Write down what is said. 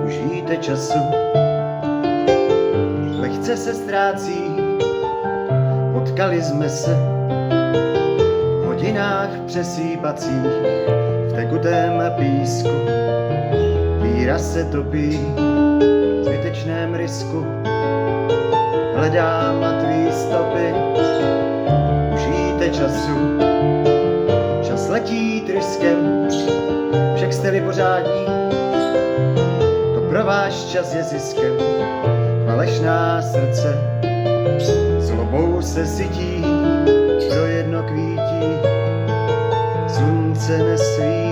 užijte času. Lehce se ztrácí, potkali jsme se v hodinách přesýpacích, v tekutém písku. Víra se topí v zbytečném risku, hledám na tvý stopy, užijte času. Čas letí tryskem, však jste-li pořádní, to pro váš čas je ziskem. Falešná srdce zlobou se sytí, pro jedno kvítí, slunce nesvítí.